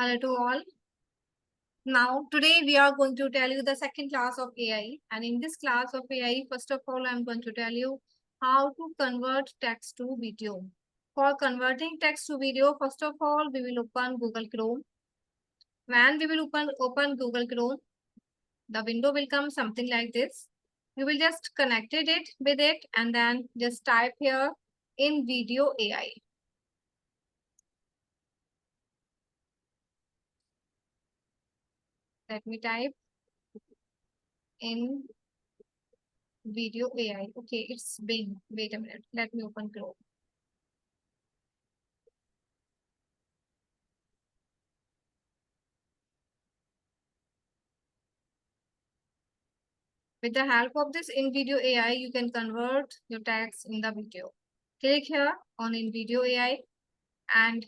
Hello to all. Now, today we are going to tell you the second class of AI. And in this class of AI, first of all, I'm going to tell you how to convert text to video. For converting text to video, first of all, we will open Google Chrome. When we will open Google Chrome, the window will come something like this. You will just connected it with it and then just type here in video AI. Let me type in video AI. Okay, it's Bing. Wait a minute. Let me open Chrome. With the help of this InVideo AI, you can convert your text in the video. Click here on InVideo AI, and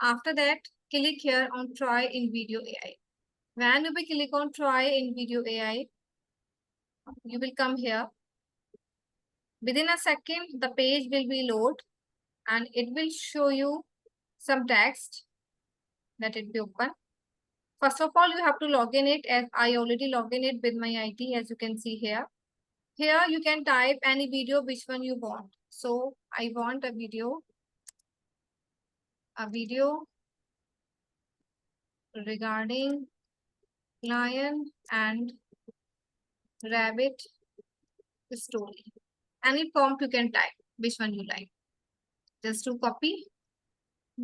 after that, click here on Try InVideo AI. When you will click on Try InVideo AI, you will come here. Within a second, the page will be load, and it will show you some text. Let it be open. First of all, you have to log in it, as I already logged in it with my ID, as you can see here. Here you can type any video, which one you want. So I want a video regarding lion and rabbit story. Any prompt you can type, which one you like. Just to copy.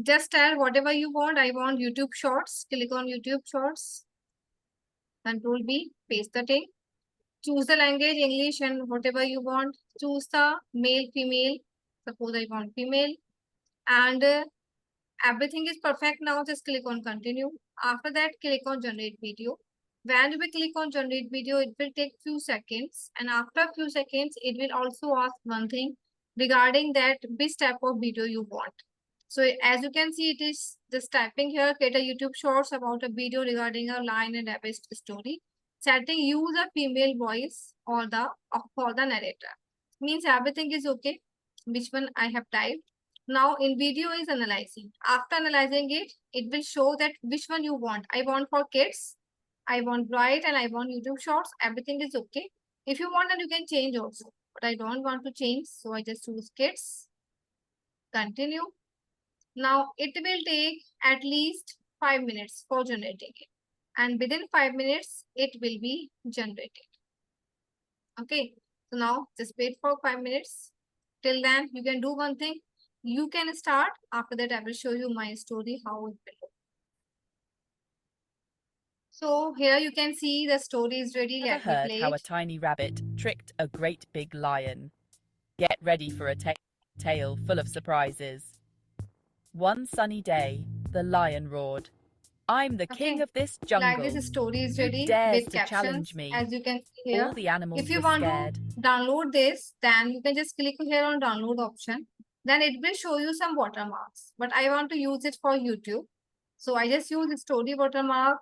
Just tell whatever you want. I want YouTube Shorts. Click on YouTube Shorts. Control B, paste the thing. Choose the language, English and whatever you want. Choose the male, female. Suppose I want female. And everything is perfect now. Just click on continue. After that, click on generate video. When we click on generate video, it will take few seconds. And after a few seconds, it will also ask one thing regarding that which type of video you want. So as you can see, it is just typing here, create a YouTube shorts about a video regarding a lion and rabbit story. Setting use a female voice or for the narrator. Means everything is okay. Which one I have typed. Now InVideo is analyzing. After analyzing it, it will show that which one you want. I want for kids, I want bright, and I want YouTube shorts. Everything is okay. If you want, then you can change also. But I don't want to change, so I just choose kids. Continue. Now it will take at least 5 minutes for generating it. And within 5 minutes, it will be generated. Okay. So now just wait for 5 minutes. Till then, you can do one thing. You can start. After that, I will show you my story, how it will look. So here you can see the story is ready. Ever Let me heard play how a it. tiny rabbit tricked a great big lion? Get ready for a tale full of surprises. One sunny day, the lion roared, "I'm the king Okay. of this Like jungle. this story is Who ready dares with to challenge captions, me?" as you can see here. All the If animals you were want to scared. download this, then you can just click here on download option. Then it will show you some watermarks. But I want to use it for YouTube. So I just use the story watermark,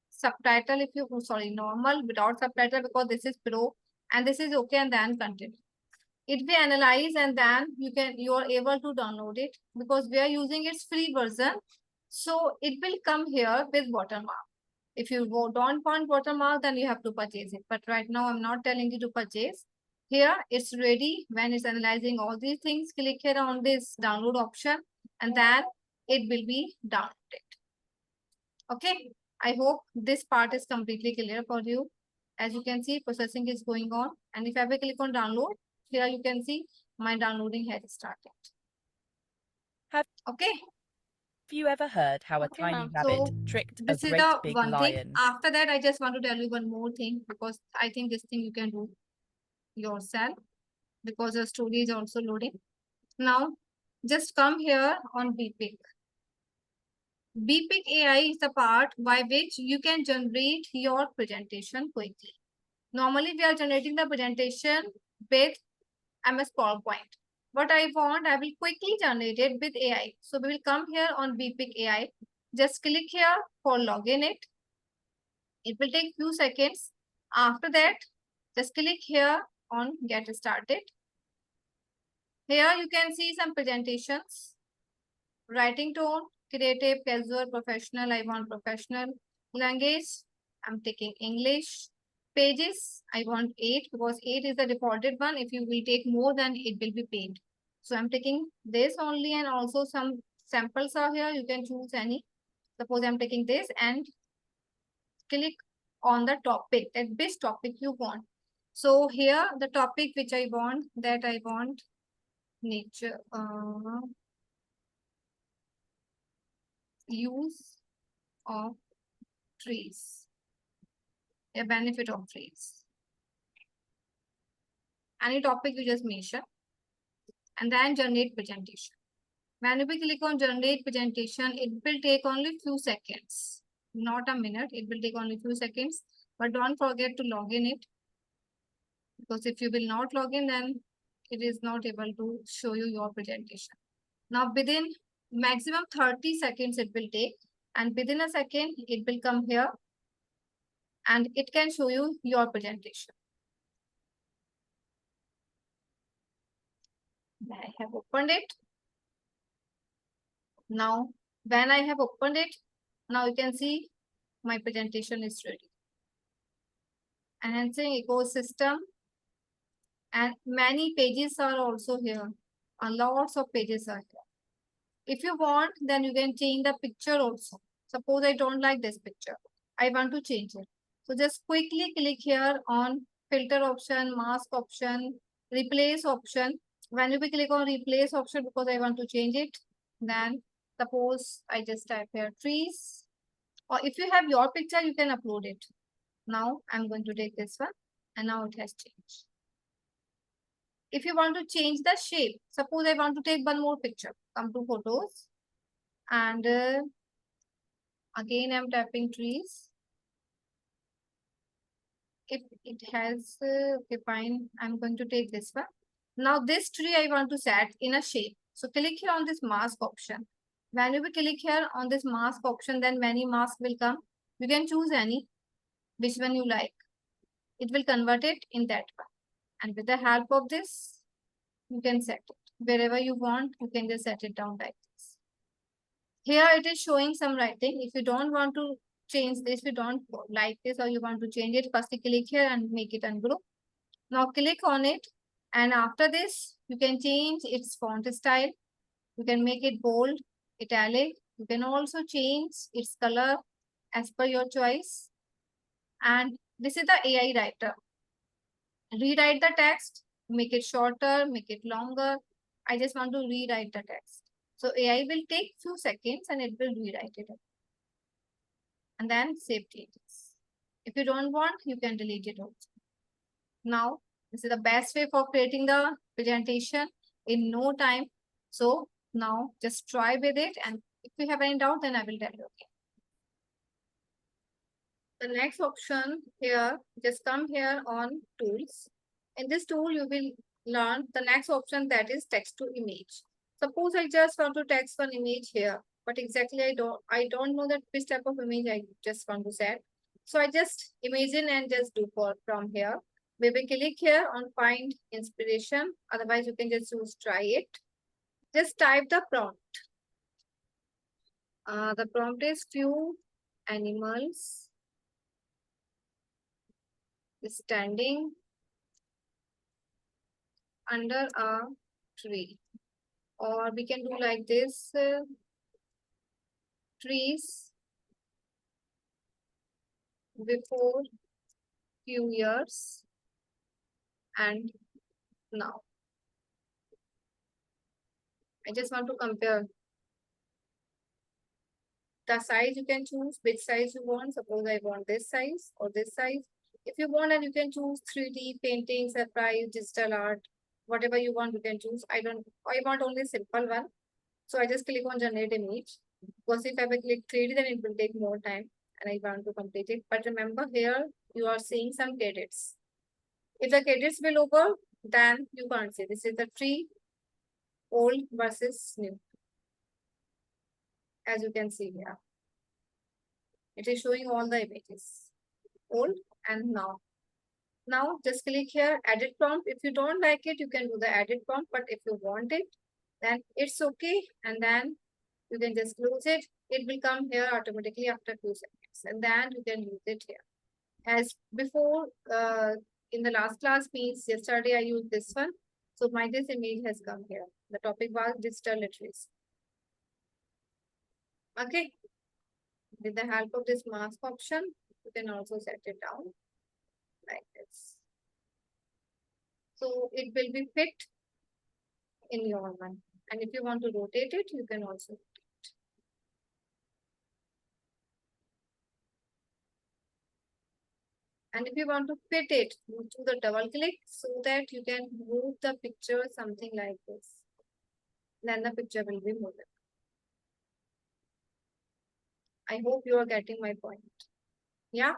subtitle if you, sorry, normal without subtitle, because this is pro and this is okay, and then continue. It will analyze and then you are able to download it, because we are using its free version. So it will come here with watermark. If you don't want watermark, then you have to purchase it. But right now, I'm not telling you to purchase. Here, it's ready. When it's analyzing all these things, click here on this download option, and then it will be downloaded. Okay. I hope this part is completely clear for you. As you can see, processing is going on. And if I will click on download, here you can see my downloading has started. Have Okay. you ever heard how a Okay, tiny ma'am. rabbit So tricked a this is great the big one thing. lion? After that, I just want to tell you one more thing, because I think this thing you can do yourself, because your story is also loading. Now, just come here on BPIC. BPIC AI is the part by which you can generate your presentation quickly. Normally, we are generating the presentation with MS PowerPoint. What I want, I will quickly generate it with AI. So we will come here on BPIC AI. Just click here for login it. It will take few seconds. After that, just click here on get started. Here you can see some presentations, writing tone, creative, casual, professional. I want professional. Language, I'm taking English. Pages, I want 8 because 8 is the defaulted one. If you will take more, then it will be paid. So I'm taking this only, and also some samples are here. You can choose any. Suppose I'm taking this and click on the topic, that which topic you want. So here the topic which I want, that I want nature, use of trees, a benefit of trees. Any topic you just mention, and then generate presentation. When we click on generate presentation, it will take only few seconds, not a minute. It will take only few seconds, but don't forget to log in it, because if you will not log in, then it is not able to show you your presentation. Now within maximum 30 seconds it will take, and within a second it will come here and it can show you your presentation. I have opened it. Now when I have opened it, now you can see my presentation is ready. Enhancing ecosystem, and many pages are also here. Lots of pages are here. If you want, then you can change the picture also. Suppose I don't like this picture, I want to change it. So just quickly click here on filter option, mask option, replace option. When you will click on replace option, because I want to change it, then suppose I just type here trees, or if you have your picture, you can upload it. Now I'm going to take this one, and now it has changed. If you want to change the shape, suppose I want to take one more picture, come to photos, and again I'm tapping trees. If it has, okay, fine, I'm going to take this one. Now this tree I want to set in a shape. So click here on this mask option. When you will click here on this mask option, then many masks will come. You can choose any, which one you like. It will convert it in that one. And with the help of this, you can set it. Wherever you want, you can just set it down like this. Here it is showing some writing. If you don't want to change this, you don't like this, or you want to change it, first click here and make it ungroup. Now click on it, and after this, you can change its font style. You can make it bold, italic. You can also change its color as per your choice. And this is the AI writer. Rewrite the text, make it shorter, make it longer. I just want to rewrite the text. So AI will take few seconds and it will rewrite it. And then save changes. If you don't want, you can delete it also. Now, this is the best way for creating the presentation in no time. So now just try with it, and if you have any doubt, then I will tell you again. The next option here, just come here on tools. In this tool, you will learn the next option, that is text to image. Suppose I just want to text one image here, but exactly I don't know that which type of image I just want to set. So I just imagine and just do from here. We will click here on find inspiration. Otherwise, you can just use try it. Just type the prompt. The prompt is few animals standing under a tree. Or we can do like this, trees before few years and now. I just want to compare the size. You can choose which size you want. Suppose I want this size or this size. If you want, and you can choose 3D painting, surprise, digital art, whatever you want, you can choose. I want only simple one. So I just click on generate image. Because if I will click 3D, then it will take more time and I want to complete it. But remember, here you are seeing some credits. If the credits will over, then you can't see. This is the tree, old versus new. As you can see here, it is showing all the images, old and now. Now just click here, edit prompt. If you don't like it, you can do the edit prompt. But if you want it, then it's okay. And then You can just close it. It will come here automatically after 2 seconds, and then you can use it here. As before, in the last class means yesterday I used this one. So this image has come here. The topic was digital literacy. Okay. With the help of this mask option, you can also set it down like this. So it will be fit in your one. And if you want to rotate it, you can also rotate. And if you want to fit it, you do the double click so that you can move the picture something like this. Then the picture will be moving. I hope you are getting my point. Yeah.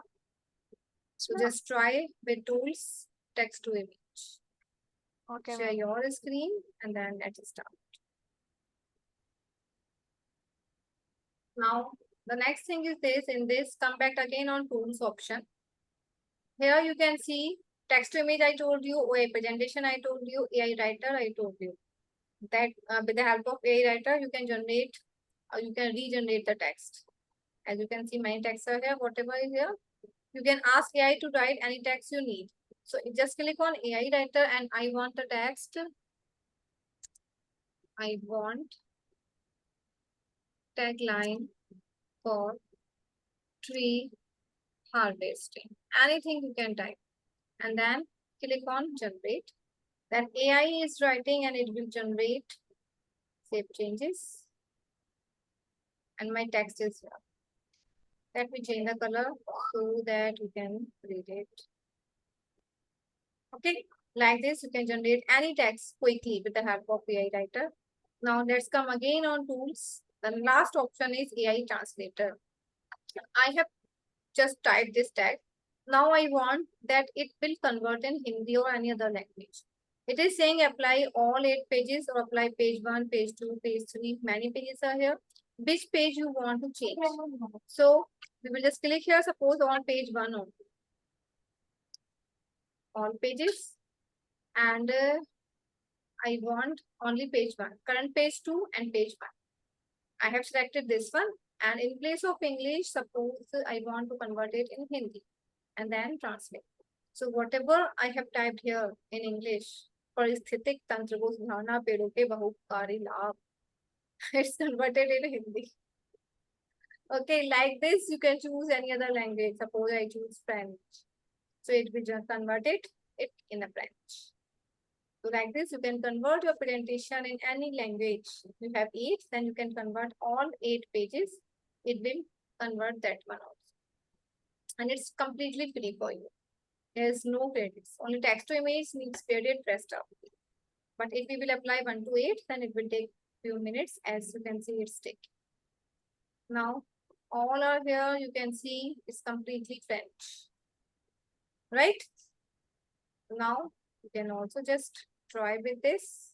So just try with tools, text to image. Okay, Share ma'am. your screen and then let's start. Now, the next thing is this. In this, come back again on tools option. Here you can see text to image I told you, OA presentation I told you, AI writer I told you. That with the help of AI writer, you can generate or you can regenerate the text. As you can see, my text are here, whatever is here. You can ask AI to write any text you need. So just click on AI writer and I want the text. I want tagline for tree harvesting. Anything you can type. And then click on generate. Then AI is writing and it will generate, save changes. And my text is here. Let me change the color so that you can read it. Okay, like this, you can generate any text quickly with the help of AI writer. Now let's come again on tools. The last option is AI translator. I have just typed this text. Now I want that it will convert in Hindi or any other language. It is saying apply all 8 pages or apply page 1, page 2, page 3. Many pages are here. Which page you want to change? So we will just click here, suppose on page 1 only. All pages. And I want only page 1. Current page 2 and page 1. I have selected this one. And in place of English, suppose I want to convert it in Hindi. And then translate. So whatever I have typed here in English, परिस्थितिक तंत्र को सुधारना पेड़ों के बहुपकारी लाभ, it's converted in Hindi. Okay, like this, you can choose any other language. Suppose I choose French. So it will just convert it in a French. So like this, you can convert your presentation in any language. If you have 8, then you can convert all 8 pages. It will convert that one also. And it's completely free for you. There's no credits. Only text to image needs credit rest up. But if we will apply 1 to 8, then it will take few minutes. As you can see, it's taking. Now, all are here. You can see it's completely French. Right? Now, you can also just try with this.